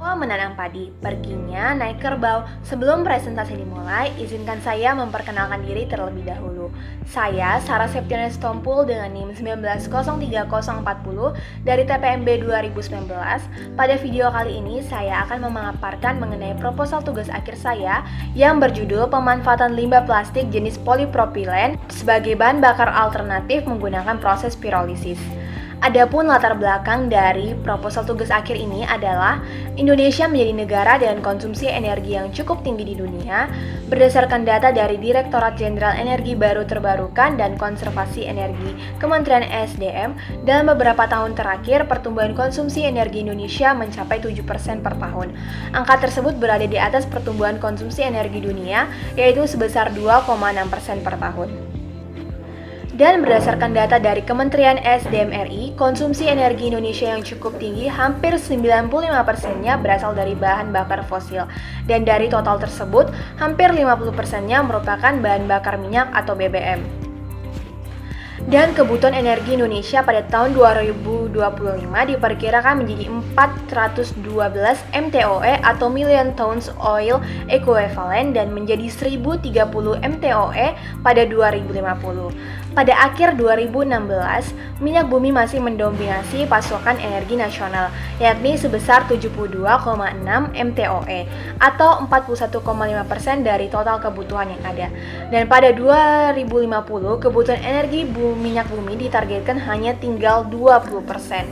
Menanam padi, perginya naik kerbau. Sebelum presentasi dimulai, izinkan saya memperkenalkan diri terlebih dahulu. Saya Sarah Septiana Stompul dengan NIM 1903040 dari TPMB 2019. Pada video kali ini, saya akan memaparkan mengenai proposal tugas akhir saya yang berjudul pemanfaatan limbah plastik jenis polipropilen sebagai bahan bakar alternatif menggunakan proses pirolisis. Adapun latar belakang dari proposal tugas akhir ini adalah Indonesia menjadi negara dengan konsumsi energi yang cukup tinggi di dunia berdasarkan data dari Direktorat Jenderal Energi Baru Terbarukan dan Konservasi Energi Kementerian SDM. Dalam beberapa tahun terakhir, pertumbuhan konsumsi energi Indonesia mencapai 7% per tahun. Angka tersebut berada di atas pertumbuhan konsumsi energi dunia, yaitu sebesar 2,6% per tahun. Dan berdasarkan data dari Kementerian SDM RI, konsumsi energi Indonesia yang cukup tinggi, hampir 95%-nya berasal dari bahan bakar fosil. Dan dari total tersebut, hampir 50%-nya merupakan bahan bakar minyak atau BBM. Dan kebutuhan energi Indonesia pada tahun 2025 diperkirakan menjadi 412 MTOE atau Million Tons Oil Equivalent dan menjadi 1030 MTOE pada 2050. Pada akhir 2016, minyak bumi masih mendominasi pasokan energi nasional, yakni sebesar 72,6 MTOE atau 41,5% dari total kebutuhan yang ada. Dan pada 2050, kebutuhan energi minyak bumi ditargetkan hanya tinggal 20%.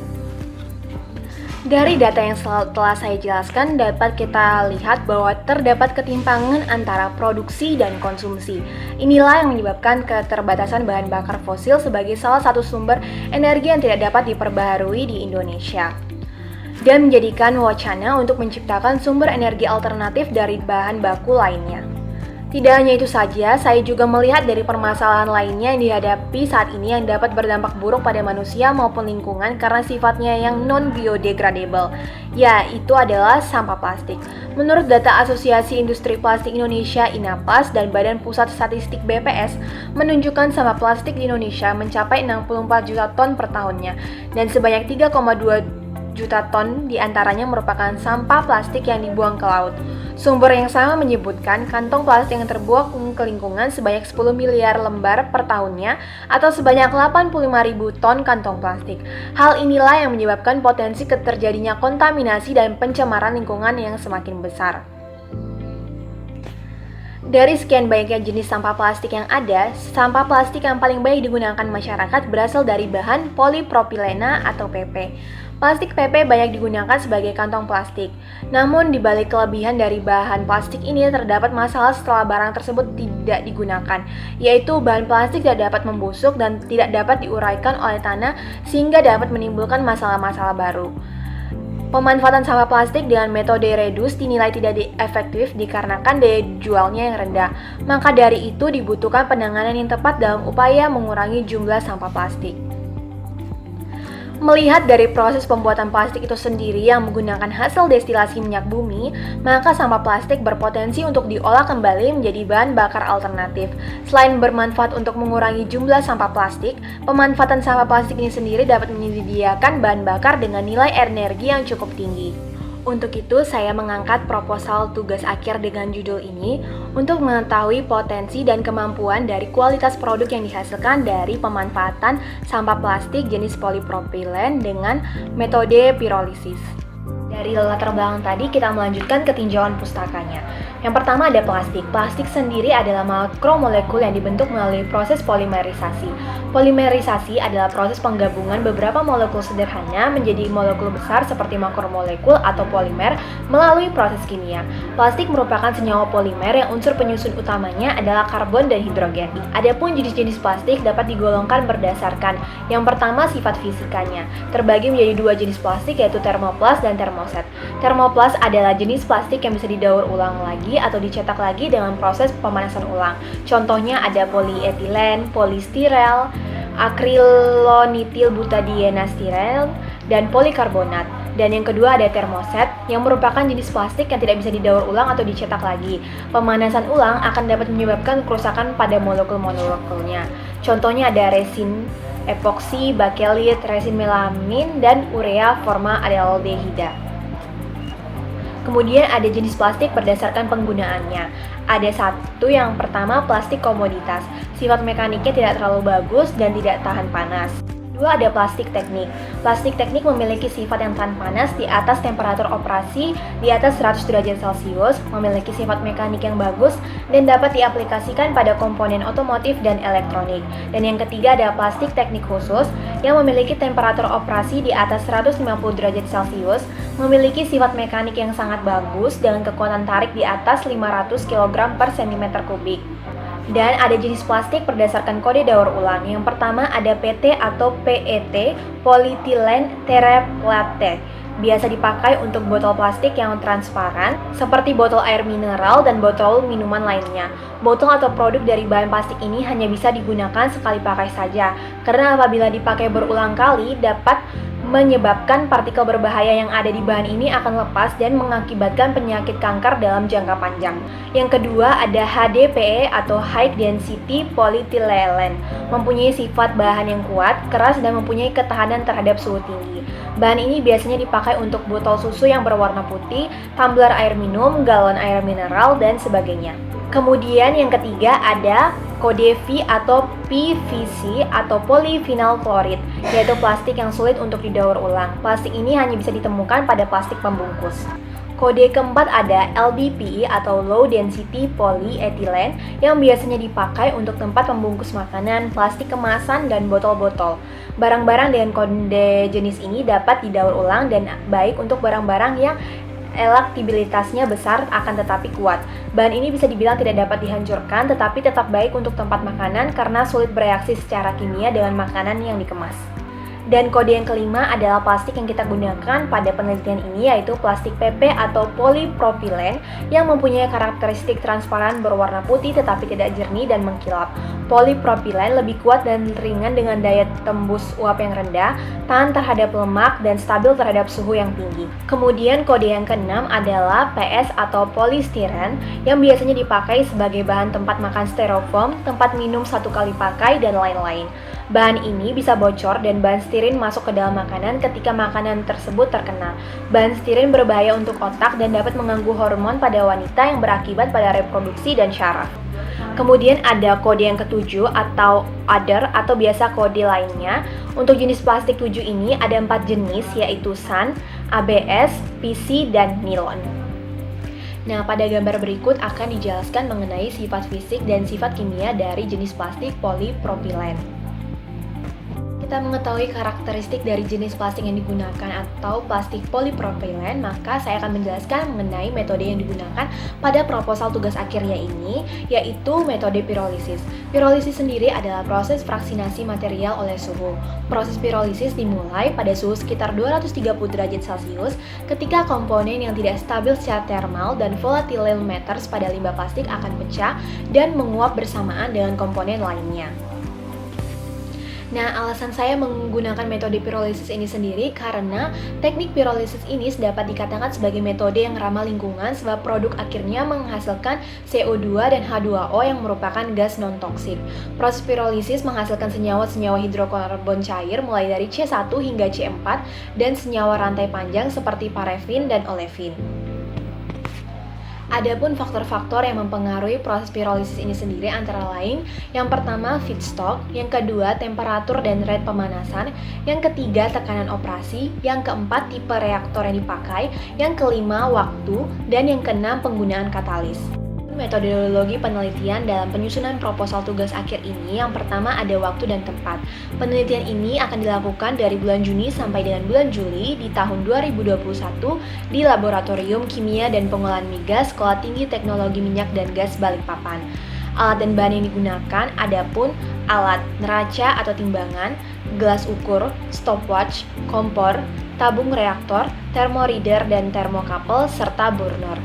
Dari data yang telah saya jelaskan, dapat kita lihat bahwa terdapat ketimpangan antara produksi dan konsumsi. Inilah yang menyebabkan keterbatasan bahan bakar fosil sebagai salah satu sumber energi yang tidak dapat diperbaharui di Indonesia. Dan menjadikan wacana untuk menciptakan sumber energi alternatif dari bahan baku lainnya. Tidak hanya itu saja, saya juga melihat dari permasalahan lainnya yang dihadapi saat ini yang dapat berdampak buruk pada manusia maupun lingkungan karena sifatnya yang non-biodegradable, yaitu adalah sampah plastik. Menurut data Asosiasi Industri Plastik Indonesia (INAPLAS) dan Badan Pusat Statistik BPS, menunjukkan sampah plastik di Indonesia mencapai 64 juta ton per tahunnya, dan sebanyak 3,2 juta ton diantaranya merupakan sampah plastik yang dibuang ke laut. Sumber yang sama menyebutkan kantong plastik yang terbuang ke lingkungan sebanyak 10 miliar lembar per tahunnya atau sebanyak 85.000 ton kantong plastik. Hal inilah yang menyebabkan potensi terjadinya kontaminasi dan pencemaran lingkungan yang semakin besar. Dari sekian banyaknya jenis sampah plastik yang ada, sampah plastik yang paling banyak digunakan masyarakat berasal dari bahan polipropilena atau PP. Plastik PP banyak digunakan sebagai kantong plastik. Namun di balik kelebihan dari bahan plastik ini terdapat masalah setelah barang tersebut tidak digunakan, yaitu bahan plastik tidak dapat membusuk dan tidak dapat diuraikan oleh tanah sehingga dapat menimbulkan masalah-masalah baru. Pemanfaatan sampah plastik dengan metode reduce dinilai tidak efektif dikarenakan daya jualnya yang rendah. Maka dari itu dibutuhkan penanganan yang tepat dalam upaya mengurangi jumlah sampah plastik. Melihat dari proses pembuatan plastik itu sendiri yang menggunakan hasil destilasi minyak bumi, maka sampah plastik berpotensi untuk diolah kembali menjadi bahan bakar alternatif. Selain bermanfaat untuk mengurangi jumlah sampah plastik, pemanfaatan sampah plastik ini sendiri dapat menyediakan bahan bakar dengan nilai energi yang cukup tinggi. Untuk itu, saya mengangkat proposal tugas akhir dengan judul ini untuk mengetahui potensi dan kemampuan dari kualitas produk yang dihasilkan dari pemanfaatan sampah plastik jenis polipropilen dengan metode pirolisis. Dari latar belakang tadi, kita melanjutkan ke tinjauan pustakanya. Yang pertama ada plastik. Plastik sendiri adalah makromolekul yang dibentuk melalui proses polimerisasi. Polimerisasi adalah proses penggabungan beberapa molekul sederhana menjadi molekul besar seperti makromolekul atau polimer melalui proses kimia. Plastik merupakan senyawa polimer yang unsur penyusun utamanya adalah karbon dan hidrogen. Adapun jenis-jenis plastik dapat digolongkan berdasarkan yang pertama sifat fisikanya. Terbagi menjadi dua jenis plastik yaitu termoplas dan termoset. Termoplas adalah jenis plastik yang bisa didaur ulang lagi atau dicetak lagi dengan proses pemanasan ulang. Contohnya ada polietilen, polistirel, akrilonitil butadienestirel, dan polikarbonat. Dan yang kedua ada termoset yang merupakan jenis plastik yang tidak bisa didaur ulang atau dicetak lagi. Pemanasan ulang akan dapat menyebabkan kerusakan pada molekul-molekulnya. Contohnya ada resin epoksi, bakelit, resin melamin, dan urea formaldehida. Kemudian ada jenis plastik berdasarkan penggunaannya. Ada satu yang pertama plastik komoditas. Sifat mekaniknya tidak terlalu bagus dan tidak tahan panas. Kedua ada plastik teknik. Plastik teknik memiliki sifat yang tahan panas di atas temperatur operasi di atas 100 derajat Celcius, memiliki sifat mekanik yang bagus, dan dapat diaplikasikan pada komponen otomotif dan elektronik. Dan yang ketiga ada plastik teknik khusus yang memiliki temperatur operasi di atas 150 derajat Celcius, memiliki sifat mekanik yang sangat bagus dengan kekuatan tarik di atas 500 kg per cm kubik. Dan ada jenis plastik berdasarkan kode daur ulang. Yang pertama ada PT atau PET, polyethylene terephthalate. Biasa dipakai untuk botol plastik yang transparan, seperti botol air mineral dan botol minuman lainnya. Botol atau produk dari bahan plastik ini hanya bisa digunakan sekali pakai saja, karena apabila dipakai berulang kali dapat menyebabkan partikel berbahaya yang ada di bahan ini akan lepas dan mengakibatkan penyakit kanker dalam jangka panjang. Yang kedua ada HDPE atau High Density Polyethylene, mempunyai sifat bahan yang kuat, keras, dan mempunyai ketahanan terhadap suhu tinggi. Bahan ini biasanya dipakai untuk botol susu yang berwarna putih, tumbler air minum, galon air mineral, dan sebagainya. Kemudian yang ketiga ada kode V atau PVC atau polyvinyl chloride, yaitu plastik yang sulit untuk didaur ulang. Plastik ini hanya bisa ditemukan pada plastik pembungkus. Kode keempat ada LDPE atau Low Density Polyethylene yang biasanya dipakai untuk tempat pembungkus makanan, plastik kemasan, dan botol-botol. Barang-barang dengan kode jenis ini dapat didaur ulang dan baik untuk barang-barang yang elastabilitasnya besar akan tetapi kuat. Bahan ini bisa dibilang tidak dapat dihancurkan tetapi tetap baik untuk tempat makanan karena sulit bereaksi secara kimia dengan makanan yang dikemas. Dan kode yang kelima adalah plastik yang kita gunakan pada penelitian ini, yaitu plastik PP atau polypropylen yang mempunyai karakteristik transparan berwarna putih tetapi tidak jernih dan mengkilap. Polypropylen lebih kuat dan ringan dengan daya tembus uap yang rendah, tahan terhadap lemak, dan stabil terhadap suhu yang tinggi. Kemudian kode yang keenam adalah PS atau polystyrene yang biasanya dipakai sebagai bahan tempat makan styrofoam, tempat minum satu kali pakai, dan lain-lain. Bahan ini bisa bocor dan bahan stirin masuk ke dalam makanan ketika makanan tersebut terkena. Bahan stirin berbahaya untuk otak dan dapat mengganggu hormon pada wanita yang berakibat pada reproduksi dan syaraf. Kemudian ada kode yang ketujuh atau other atau biasa kode lainnya. Untuk jenis plastik 7 ini ada 4 jenis, yaitu SAN, ABS, PC, dan nilon. Nah, pada gambar berikut akan dijelaskan mengenai sifat fisik dan sifat kimia dari jenis plastik polypropylen. Kita mengetahui karakteristik dari jenis plastik yang digunakan atau plastik polypropylen, maka saya akan menjelaskan mengenai metode yang digunakan pada proposal tugas akhirnya ini, yaitu metode pirolisis. Pirolisis sendiri adalah proses fraksinasi material oleh suhu. Proses pirolisis dimulai pada suhu sekitar 230 derajat Celcius ketika komponen yang tidak stabil secara thermal dan volatile matters pada limbah plastik akan pecah dan menguap bersamaan dengan komponen lainnya. Nah, alasan saya menggunakan metode pirolisis ini sendiri karena teknik pirolisis ini dapat dikatakan sebagai metode yang ramah lingkungan sebab produk akhirnya menghasilkan CO2 dan H2O yang merupakan gas non-toksik. Proses pirolisis menghasilkan senyawa-senyawa hidrokarbon cair mulai dari C1 hingga C4 dan senyawa rantai panjang seperti parafin dan olefin. Adapun faktor-faktor yang mempengaruhi proses pirolisis ini sendiri antara lain, yang pertama feedstock, yang kedua temperatur dan rate pemanasan, yang ketiga tekanan operasi, yang keempat tipe reaktor yang dipakai, yang kelima waktu, dan yang keenam penggunaan katalis. Metodologi penelitian dalam penyusunan proposal tugas akhir ini, yang pertama ada waktu dan tempat. Penelitian ini akan dilakukan dari bulan Juni sampai dengan bulan Juli di tahun 2021 di Laboratorium Kimia dan Pengolahan Migas Sekolah Tinggi Teknologi Minyak dan Gas Balikpapan. Alat dan bahan yang digunakan adapun alat neraca atau timbangan, gelas ukur, stopwatch, kompor, tabung reaktor, thermoreader dan thermocouple serta burner.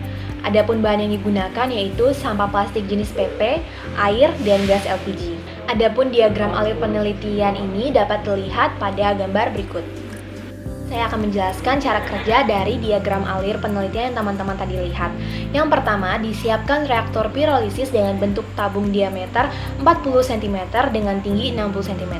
Adapun bahan yang digunakan yaitu sampah plastik jenis PP, air, dan gas LPG. Adapun diagram alur penelitian ini dapat dilihat pada gambar berikut. Saya akan menjelaskan cara kerja dari diagram alir penelitian yang teman-teman tadi lihat. Yang pertama, disiapkan reaktor pirolisis dengan bentuk tabung diameter 40 cm dengan tinggi 60 cm.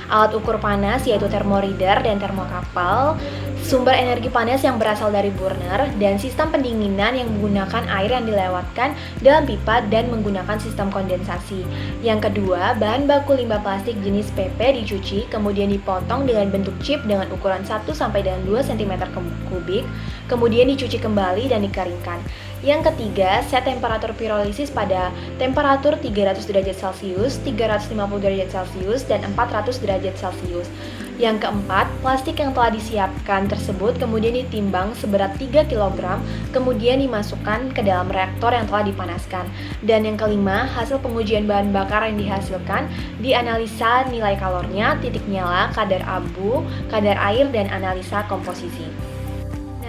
Alat ukur panas yaitu thermoreader dan termokapel, sumber energi panas yang berasal dari burner, dan sistem pendinginan yang menggunakan air yang dilewatkan dalam pipa dan menggunakan sistem kondensasi. Yang kedua, bahan baku limbah plastik jenis PP dicuci, kemudian dipotong dengan bentuk chip dengan ukuran 1 sampai dengan 2 cm kubik, kemudian dicuci kembali dan dikeringkan. Yang ketiga, set temperatur pirolisis pada temperatur 300 derajat Celcius, 350 derajat Celcius, dan 400 derajat Celcius. Yang keempat, plastik yang telah disiapkan tersebut kemudian ditimbang seberat 3 kg, kemudian dimasukkan ke dalam reaktor yang telah dipanaskan. Dan yang kelima, hasil pengujian bahan bakar yang dihasilkan dianalisa nilai kalornya, titik nyala, kadar abu, kadar air, dan analisa komposisi.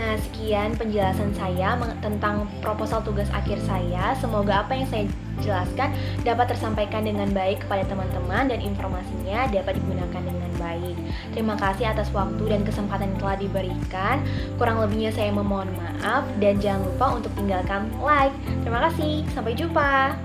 Nah, sekian penjelasan saya tentang proposal tugas akhir saya. Semoga apa yang saya jelaskan dapat tersampaikan dengan baik kepada teman-teman dan informasinya dapat digunakan dengan baik. Terima kasih atas waktu dan kesempatan yang telah diberikan. Kurang lebihnya saya memohon maaf dan jangan lupa untuk tinggalkan like. Terima kasih, sampai jumpa.